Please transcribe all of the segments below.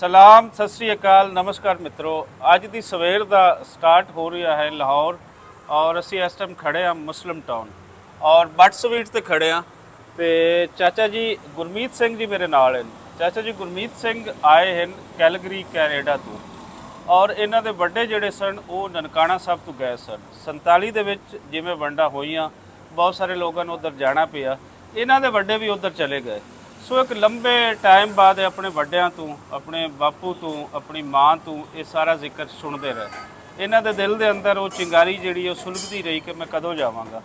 ਸਲਾਮ, ਸਤਿ ਸ੍ਰੀ ਅਕਾਲ, ਨਮਸਕਾਰ ਮਿੱਤਰੋ। ਅੱਜ ਦੀ ਸਵੇਰ ਦਾ ਸਟਾਰਟ ਹੋ ਰਿਹਾ ਹੈ ਲਾਹੌਰ ਔਰ ਅਸੀਂ ਇਸ ਟਾਈਮ ਖੜੇ ਹਾਂ ਮੁਸਲਿਮ ਟਾਊਨ ਔਰ ਬੱਟ ਸਵੀਟ ਤੇ ਖੜੇ ਹਾਂ ਤੇ ਚਾਚਾ ਜੀ ਗੁਰਮੀਤ ਸਿੰਘ ਜੀ ਮੇਰੇ ਨਾਲ ਹਨ। ਚਾਚਾ ਜੀ ਗੁਰਮੀਤ ਸਿੰਘ ਆਏ ਹਨ ਕੈਲਗਰੀ ਕੈਨੇਡਾ ਤੋਂ ਔਰ ਇਹਨਾਂ ਦੇ ਵੱਡੇ ਜਿਹੜੇ ਸਨ ਉਹ ਨਨਕਾਣਾ ਸਾਹਿਬ ਤੋਂ ਗਏ ਸਨ। 47 ਦੇ ਵਿੱਚ ਜਿਵੇਂ ਵੰਡਾਂ ਹੋਈਆਂ ਬਹੁਤ ਸਾਰੇ ਲੋਕਾਂ ਨੂੰ ਉੱਧਰ ਜਾਣਾ ਪਿਆ, ਇਹਨਾਂ ਦੇ ਵੱਡੇ ਵੀ ਉੱਧਰ ਚਲੇ ਗਏ। ਸੋ ਇੱਕ ਲੰਬੇ ਟਾਈਮ ਬਾਅਦ ਆਪਣੇ ਵੱਡਿਆਂ ਤੋਂ, ਆਪਣੇ ਬਾਪੂ ਤੋਂ, ਆਪਣੀ ਮਾਂ ਤੋਂ ਇਹ ਸਾਰਾ ਜ਼ਿਕਰ ਸੁਣਦੇ ਰਹੇ। ਇਹਨਾਂ ਦੇ ਦਿਲ ਦੇ ਅੰਦਰ ਉਹ ਚਿੰਗਾਰੀ ਜਿਹੜੀ ਉਹ ਸੁਲਗਦੀ ਰਹੀ ਕਿ ਮੈਂ ਕਦੋਂ ਜਾਵਾਂਗਾ।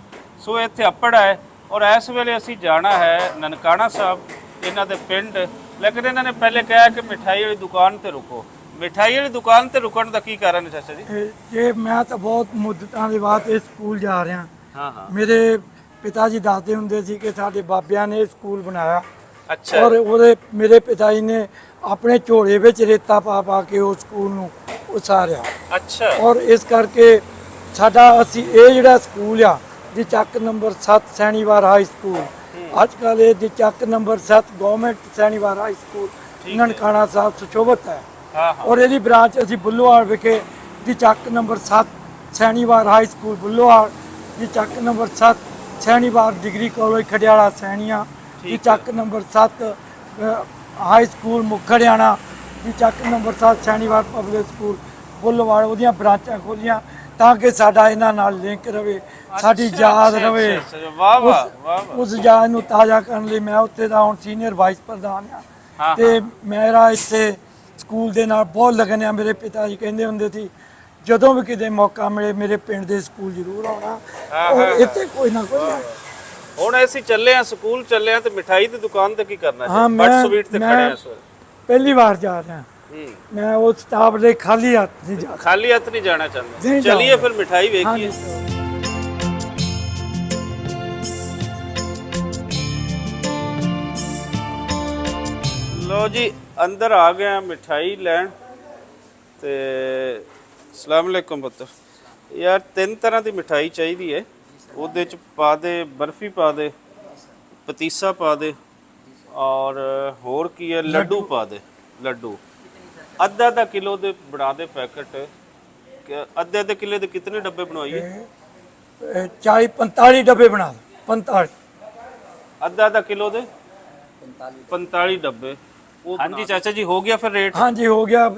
ਸੋ ਇੱਥੇ ਅੱਪੜ ਹੈ ਔਰ ਇਸ ਵੇਲੇ ਅਸੀਂ ਜਾਣਾ ਹੈ ਨਨਕਾਣਾ ਸਾਹਿਬ, ਇਹਨਾਂ ਦੇ ਪਿੰਡ। ਲੇਕਿਨ ਇਹਨਾਂ ਨੇ ਪਹਿਲੇ ਕਿਹਾ ਕਿ ਮਿਠਾਈ ਵਾਲੀ ਦੁਕਾਨ ਤੇ ਰੁਕੋ। ਮਿਠਾਈ ਵਾਲੀ ਦੁਕਾਨ ਤੇ ਰੁਕਣ ਦਾ ਕੀ ਕਾਰਨ ਹੈ ਚਾਚਾ ਜੀ? ਇਹ ਮੈਂ ਤਾਂ ਬਹੁਤ ਮੁੱਦਤਾਂ ਦੇ ਬਾਅਦ ਇਹ ਸਕੂਲ ਜਾ ਰਿਹਾ। ਹਾਂ। ਮੇਰੇ ਪਿਤਾ ਜੀ ਦੱਸਦੇ ਹੁੰਦੇ ਸੀ ਕਿ ਸਾਡੇ ਬਾਬਿਆਂ ਨੇ ਇਹ ਸਕੂਲ ਬਣਾਇਆ। ਅੱਛਾ। ਔਰ ਉਹਦੇ ਮੇਰੇ ਪਿਤਾ ਜੀ ਨੇ ਆਪਣੇ ਝੋਲੇ ਵਿੱਚ ਰੇਤਾ ਪਾ ਪਾ ਕੇ ਉਹ ਸਕੂਲ ਨੂੰ ਉਸਾਰਿਆ। ਅੱਛਾ। ਔਰ ਇਸ ਕਰਕੇ ਸਾਡਾ ਅਸੀਂ ਇਹ ਜਿਹੜਾ ਸਕੂਲ ਆ ਦੀ Chak number 7 Sainiwal high school, ਅੱਜ ਕੱਲ੍ਹ ਇਹ the Chak number 7 government Sainiwal high school Nankana Sahib ਸੁਸ਼ੋਭਿਤ ਹੈ। ਔਰ ਇਹਦੀ ਬ੍ਰਾਂਚ ਅਸੀਂ ਬੁੱਲੋਵਾਲ ਵਿਖੇ the Chak number 7 Sainiwal high school Bullowal, the Chak number 7 Sainiwal degree college Khadiala Sainian, the Chak number 7 high school Mukhriana, the Chak number 7 Sainiwal public school Bullowal, ਉਹਦੀਆਂ ਬ੍ਰਾਂਚਾਂ ਖੋਲੀਆਂ ਤਾਂ ਕਿ ਸਾਡਾ ਇਹਨਾਂ ਨਾਲ ਲਿੰਕ ਰਵੇ, ਸਾਡੀ ਯਾਦ ਰਵੇ। ਵਾਹ ਵਾਹ ਵਾਹ। ਉਸ ਯਾਦ ਨੂੰ ਤਾਜ਼ਾ ਕਰਨ ਲਈ ਮੈਂ ਉੱਥੇ ਦਾ ਹੁਣ ਸੀਨੀਅਰ ਵਾਈਸ ਪ੍ਰਧਾਨ ਆ ਤੇ ਮੇਰਾ ਇੱਥੇ ਸਕੂਲ ਦੇ ਨਾਲ ਬਹੁਤ ਲੱਗਨ ਆ। ਮੇਰੇ ਪਿਤਾ ਜੀ ਕਹਿੰਦੇ ਹੁੰਦੇ ਸੀ ਜਦੋਂ ਵੀ ਕਿਤੇ ਮੌਕਾ ਮਿਲੇ ਮੇਰੇ ਪਿੰਡ ਦੇ ਸਕੂਲ ਜ਼ਰੂਰ ਆਉਣਾ। ਔਰ ਇੱਥੇ ਕੋਈ ਨਾ ਕੋਈ ਹੁਣ ਅਸੀਂ ਚੱਲੇ ਆ ਸਕੂਲ ਚੱਲੇ ਆ ਤੇ ਮਿਠਾਈ ਦੀ ਦੁਕਾਨ ਤੇ ਕੀ ਕਰਨਾ ਹਾਂ, ਹੈ? ਬੱਟ ਸਵੀਟ ਤੇ ਖੜੇ ਆ ਇਸ ਵੇਲੇ। ਪਹਿਲੀ ਵਾਰ ਜਾ ਰਿਹਾ। ਮੈਂ ਉਹ ਸਟਾਫ ਦੇ ਖਾਲੀ ਹੱਥ ਨਹੀਂ ਜਾ ਖਾਲੀ ਹੱਥ ਨਹੀਂ ਜਾਣਾ ਚਾਹੁੰਦਾ। ਨਹੀਂ ਚਲਿਏ ਜਾਊਂਗਾ। ਫਿਰ ਮਿਠਾਈ ਵੇਖੀਏ। ਲੋ ਜੀ ਅੰਦਰ ਆ ਗਏ ਮਿਠਾਈ ਲੈਣ ਤੇ ਅਸਲਾਮ ਅਲੈਕੁਮ ਪੁੱਤਰ। ਯਾਰ 3 ਤਰ੍ਹਾਂ ਦੀ ਮਿਠਾਈ ਚਾਹੀਦੀ ਹੈ। ਉਹਦੇ ਚ ਪਾ ਦੇ ਬਰਫੀ, ਪਾ ਦੇ ਪਤੀਸਾ, ਪਾ ਦੇ ਔਰ ਹੋਰ ਕੀ ਹੈ ਲੱਡੂ ਪਾ ਦੇ। ਲੱਡੂ ਅੱਧਾ ਕਿਲੋ ਦੇ ਬਣਾ ਦੇ ਪੈਕਟ। ਅੱਧੇ ਕਿਲੇ ਦੇ ਕਿੰਨੇ ਡੱਬੇ ਬਣਵਾਈਏ? 45 ਡੱਬੇ ਬਣਾ ਦਿਓ। 45 ਅੱਧਾ ਕਿਲੋ ਦੇ 45 ਡੱਬੇ। ਹਾਂਜੀ ਚਾਚਾ ਜੀ ਹੋ ਗਿਆ ਫਿਰ ਰੇਟ? ਹਾਂਜੀ ਹੋ ਗਿਆ।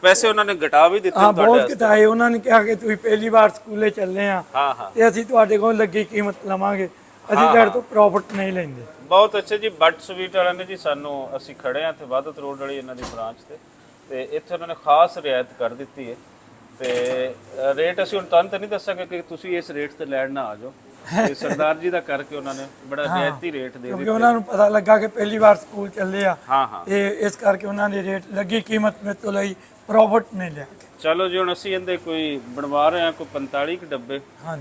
ਪੈਸੇ ਉਹਨਾਂ ਨੇ ਘਟਾ ਵੀ ਦਿੱਤੇ ਹਾਂ ਬਹੁਤ ਘਟਾਏ। ਉਹਨਾਂ ਨੇ ਕਿਹਾ ਕਿ ਤੁਸੀਂ ਪਹਿਲੀ ਵਾਰ ਸਕੂਲੇ ਚੱਲੇ ਆ ਤੇ ਅਸੀਂ ਤੁਹਾਡੇ ਕੋਲ ਲੱਗੀ ਕੀਮਤ ਲਵਾਂਗੇ, ਅਸੀਂ ਤੁਹਾਡੇ ਤੋਂ ਪ੍ਰੋਫਿਟ ਨਹੀਂ ਲੈਂਦੇ। ਬਹੁਤ ਅੱਛਾ ਜੀ। ਬੱਟ ਸਵੀਟ ਵਾਲਿਆਂ ਨੇ ਜੀ ਸਾਨੂੰ, ਅਸੀਂ ਖੜੇ ਆ ਇੱਥੇ ਵਾਦਤ ਰੋਡ ਵਾਲੀ ਇਹਨਾਂ ਦੀ ਬ੍ਰਾਂਚ ਤੇ ਇੱਥੇ ਉਹਨਾਂ ਨੇ ਖਾਸ ਰਿਆਇਤ ਕਰ ਦਿੱਤੀ ਹੈ ਤੇ ਰੇਟ ਅਸੀਂ ਹੁਣ ਤੁਹਾਨੂੰ ਤਾਂ ਨਹੀਂ ਦੱਸਾਂਗੇ ਕਿ ਤੁਸੀਂ ਇਸ ਰੇਟ ਤੇ ਲੈਣ ਨਾ ਆ ਜਾਓ। ਤੇ ਸਰਦਾਰ ਜੀ ਦਾ ਕਰਕੇ ਉਹਨਾਂ ਨੇ ਬੜਾ ਰਿਆਇਤੀ ਰੇਟ ਦੇ ਦਿੱਤੇ ਕਿਉਂਕਿ ਉਹਨਾਂ ਨੂੰ ਪਤਾ ਲੱਗਾ ਕਿ ਪਹਿਲੀ ਵਾਰ ਸਕੂਲ ਚੱਲੇ ਆ। ਹਾਂ। ਤੇ ਇਸ ਕਰਕੇ ਉਹਨਾਂ ਨੇ ਰੇਟ ਲੱਗੀ ਕੀਮਤ ਮੇਰੇ ਤੋਂ ਲਈ ਪ੍ਰੋਫਿਟ ਨਹੀਂ ਲਿਆ। ਚਲੋ ਜੀ ਹੁਣ ਅਸੀਂ ਇਹਦੇ ਕੋਈ ਬਣਵਾ ਰਹੇ ਹਾਂ ਕੋਈ 45 ਕੁ ਡੱਬੇ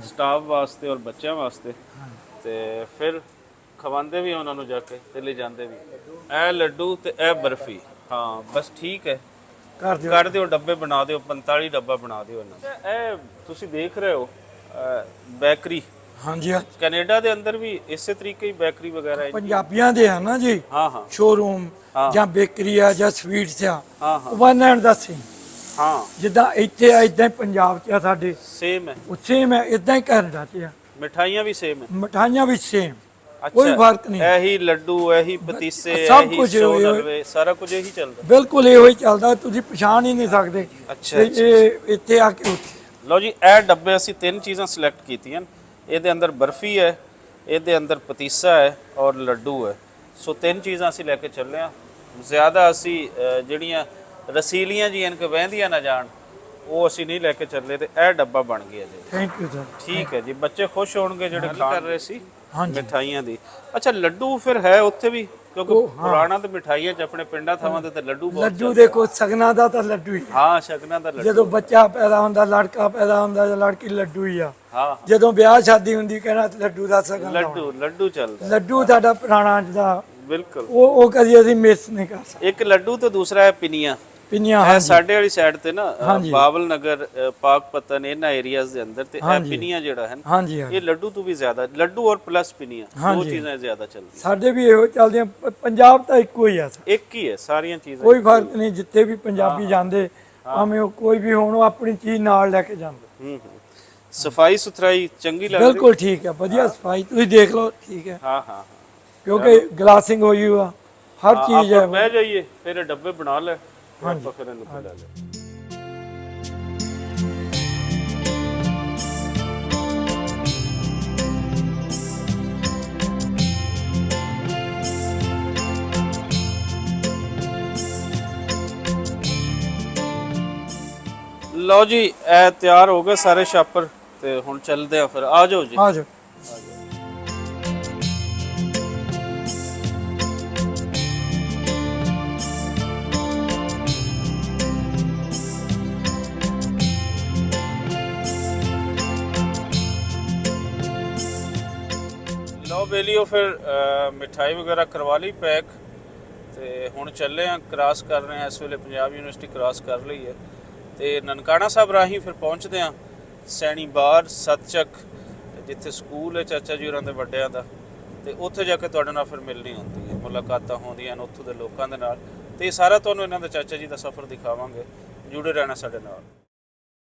ਸਟਾਫ ਵਾਸਤੇ ਔਰ ਬੱਚਿਆਂ ਵਾਸਤੇ ਤੇ ਫਿਰ ਖਵਾਉਂਦੇ ਵੀ ਉਹਨਾਂ ਨੂੰ ਜਾ ਕੇ ਤੇ ਲੈ ਜਾਂਦੇ ਵੀ। ਇਹ ਲੱਡੂ ਤੇ ਇਹ ਬਰਫੀ। ਹਾਂ ਬਸ ਠੀਕ ਹੈ, ਕਰ ਦਿਓ ਡੱਬੇ ਬਣਾ ਦਿਓ। 45 ਡੱਬਾ ਬਣਾ ਦਿਓ ਇਹਨਾਂ ਦਾ। ਇਹ ਤੁਸੀਂ ਦੇਖ ਰਹੇ ਹੋ ਬੇਕਰੀ। ਹਾਂਜੀ ਕੈਨੇਡਾ ਦੇ ਅੰਦਰ ਵੀ ਇਸੇ ਤਰੀਕੇ ਹੀ ਬੇਕਰੀ ਵਗੈਰਾ ਹੈ। ਪੰਜਾਬੀਆਂ ਦੇ ਆ ਨਾ ਜੀ। ਹਾਂ। ਸ਼ੋਰੂਮ ਜਾਂ ਬੇਕਰੀ ਆ ਜਾਂ ਸਵੀਟਸ ਆ। ਹਾਂ। One and the same. ਹਾਂ ਜਿੱਦਾਂ ਇੱਥੇ ਆ ਇਦਾਂ ਹੀ ਪੰਜਾਬ 'ਚ ਆ ਸਾਡੇ ਸੇਮ ਹੈ। ਉਹ ਸੇਮ ਹੈ, ਇਦਾਂ ਹੀ ਕੈਨੇਡਾ 'ਚ ਆ। ਮਿਠਾਈਆਂ ਵੀ ਸੇਮ ਹੈ, ਮਠਾਈਆਂ ਵੀ ਸੇਮ, ਕੋਈ ਫਰਕ ਨਹੀਂ। ਇਹੀ ਲੱਡੂ, ਇਹੀ ਪਤੀਸੇ, ਸਭ ਇਹੀ ਕੁਝ ਸੋਨਲਵੇ, ਸਾਰਾ ਕੁਝ ਇਹੀ ਚੱਲਦਾ। ਬਿਲਕੁਲ ਇਹੋ ਹੀ ਚੱਲਦਾ, ਤੁਸੀਂ ਪਛਾਣ ਹੀ ਨਹੀਂ ਸਕਦੇ। ਅੱਛਾ। ਇਹ ਇੱਥੇ ਆ ਕੇ ਉੱਥੇ। ਲਓ ਜੀ ਇਹ ਡੱਬੇ ਅਸੀਂ 3 ਚੀਜ਼ਾਂ ਸਿਲੈਕਟ ਕੀਤੀਆਂ। ਇਹਦੇ ਅੰਦਰ ਬਰਫੀ ਹੈ, ਇਹਦੇ ਅੰਦਰ ਪਤੀਸਾ ਹੈ ਔਰ ਲੱਡੂ ਹੈ। ਸੋ 3 ਚੀਜ਼ਾਂ ਅਸੀਂ ਲੈ ਕੇ ਚੱਲੇ ਹਾਂ। ਜ਼ਿਆਦਾ ਅਸੀਂ ਜਿਹੜੀਆਂ ਰਸੀਲੀਆਂ ਜੀਆਂ ਕਿ ਵਹਿੰਦੀਆਂ ਨਾ ਜਾਣ ਉਹ ਅਸੀਂ ਨਹੀਂ ਲੈ ਕੇ ਚੱਲੇ ਤੇ ਇਹ ਡੱਬਾ ਬਣ ਗਿਆ ਜੀ। Thank you sir. ਠੀਕ ਹੈ ਜੀ। ਬੱਚੇ ਖੁਸ਼ ਹੋਣਗੇ ਜਿਹੜੇ ਕਰ ਰਹੇ ਸੀ ਮਿਠਾਈਆਂ ਦੀ। ਅੱਛਾ ਲੱਡੂ ਫਿਰ ਹੈ ਉੱਥੇ ਵੀ? ਕਿਉਂਕਿ ਪੁਰਾਣਾ ਤੇ ਮਿਠਾਈਆਂ 'ਚ ਆਪਣੇ ਪਿੰਡਾਂ ਥਾਵਾਂ ਤੇ ਲੱਡੂ ਬਹੁਤ। ਲੱਡੂ ਦੇਖੋ ਸਗਨਾਂ ਦਾ ਤਾਂ ਲੱਡੂ ਹੀ। ਹਾਂ ਸ਼ਗਨਾਂ ਦਾ ਲੱਡੂ। ਜਦੋਂ ਬੱਚਾ ਪੈਦਾ ਹੁੰਦਾ, ਲੜਕਾ ਪੈਦਾ ਹੁੰਦਾ ਜਾਂ ਲੜਕੀ, ਲੱਡੂ ਹੀ ਆ। ਹਾਂ। ਜਦੋਂ ਵਿਆਹ ਸ਼ਾਦੀ ਹੁੰਦੀ ਕਹਿਣਾ ਲੱਡੂ ਦਾ ਸਗਨ। ਲੱਡੂ ਚੱਲਦਾ। ਲੱਡੂ ਸਾਡਾ ਪੁਰਾਣਾ ਜਿਹਦਾ ਬਿਲਕੁਲ ਉਹ ਕਦੀ ਅਸੀਂ ਮਿਸ ਨਹੀਂ ਕਰ ਸਕਦੇ। ਇੱਕ ਲੱਡੂ ਤੇ ਦੂਸਰਾ ਹੈ ਪਿਨੀਆਂ। ਪਿੰਨੀਆਂ ਇਹ ਹਾਂਜੀ ਸਾਡੇ ਵਾਲੀ ਸਾਈਡ ਤੇ ਨਾ ਹਾਂਜੀ। ਬਾਬਲ ਨਗਰ ਪਾਕਪਤਨ ਇਹਨਾਂ ਏਰੀਆਜ਼ ਦੇ ਅੰਦਰ ਤੇ ਇਹ ਹਾਂਜੀ। ਪਿੰਨੀਆਂ ਜਿਹੜਾ ਹੈ ਹਾਂਜੀ ਇਹ ਲੱਡੂ ਤੋਂ ਵੀ ਜ਼ਿਆਦਾ, ਲੱਡੂ ਔਰ ਪਲੱਸ ਪਿੰਨੀਆਂ ਦੋ ਹਾਂਜੀ। ਚੀਜ਼ਾਂ ਜ਼ਿਆਦਾ ਚੱਲਦੀਆਂ। ਸਾਡੇ ਵੀ ਇਹੋ ਚੱਲਦੀਆਂ ਪੰਜਾਬ ਤਾਂ ਇੱਕੋ ਹੀ ਆ ਇੱਕ ਹੀ ਹੈ ਸਾਰੀਆਂ ਚੀਜ਼ਾਂ। ਕੋਈ ਫਰਕ ਨਹੀਂ, ਜਿੱਥੇ ਵੀ ਪੰਜਾਬੀ ਜਾਂਦੇ ਭਾਵੇਂ ਉਹ ਕੋਈ ਵੀ ਹੋਣ, ਉਹ ਆਪਣੀ ਚੀਜ਼ ਨਾਲ ਲੈ ਕੇ ਜਾਂਦੇ। ਹੂੰ। ਸਫਾਈ ਸੁਥਰਾਈ ਚੰਗੀ ਲੱਗਦੀ? ਬਿਲਕੁਲ ਠੀਕ ਹੈ, ਵਧੀਆ ਸਫਾਈ ਤੁਸੀਂ ਦੇਖ ਲਓ, ਠੀਕ ਹੈ, ਹਾਂ ਹਾਂ। ਕਿਉਂਕਿ ਗਲਾਸਿੰਗ ਹੋਈ ਹੋਆ ਹਰ ਚੀਜ਼ ਹੈ। ਆਪਾਂ ਬਹਿ ਜਾਈਏ ਫਿਰ ਇਹ ਡੱਬੇ ਬਣਾ ਲੈ, ਆਪਾਂ ਫਿਰ ਇਹਨੂੰ ਲੈ ਲੈ। ਲਓ ਜੀ ਇਹ ਤਿਆਰ ਹੋ ਗਏ ਸਾਰੇ ਛਾਪਰ ਤੇ ਹੁਣ ਚੱਲਦੇ ਆ ਫਿਰ। ਆ ਜਾਓ ਜੀ। ਆ ਜਾਓ। ਲਓ ਬੇਲੀਓ ਫਿਰ ਮਿਠਾਈ ਵਗੈਰਾ ਕਰਵਾ ਲਈ ਪੈਕ ਤੇ ਹੁਣ ਚੱਲੇ ਆ, ਕ੍ਰਾਸ ਕਰ ਰਹੇ ਆ ਇਸ ਵੇਲੇ, ਪੰਜਾਬ ਯੂਨੀਵਰਸਿਟੀ ਕ੍ਰਾਸ ਕਰ ਲਈ ਹੈ ਤੇ ਨਨਕਾਣਾ ਸਾਹਿਬ ਰਾਹੀਂ ਫਿਰ ਪਹੁੰਚਦੇ ਆ ਸੈਣੀ ਬਾਰ ਸਤਚੱਕ, ਜਿੱਥੇ ਸਕੂਲ ਹੈ ਚਾਚਾ ਜੀ ਹੋਰਾਂ ਦੇ ਵੱਡਿਆਂ ਦਾ, ਤੇ ਉੱਥੇ ਜਾ ਕੇ ਤੁਹਾਡੇ ਨਾਲ ਫਿਰ ਮਿਲਣੀ ਹੁੰਦੀ ਹੈ, ਮੁਲਾਕਾਤਾਂ ਹੁੰਦੀਆਂ ਨੇ ਉੱਥੋਂ ਦੇ ਲੋਕਾਂ ਦੇ ਨਾਲ, ਤੇ ਇਹ ਸਾਰਾ ਤੁਹਾਨੂੰ ਇਹਨਾਂ ਦੇ ਚਾਚਾ ਜੀ ਦਾ ਸਫ਼ਰ ਦਿਖਾਵਾਂਗੇ। ਜੁੜੇ ਰਹਿਣਾ ਸਾਡੇ ਨਾਲ।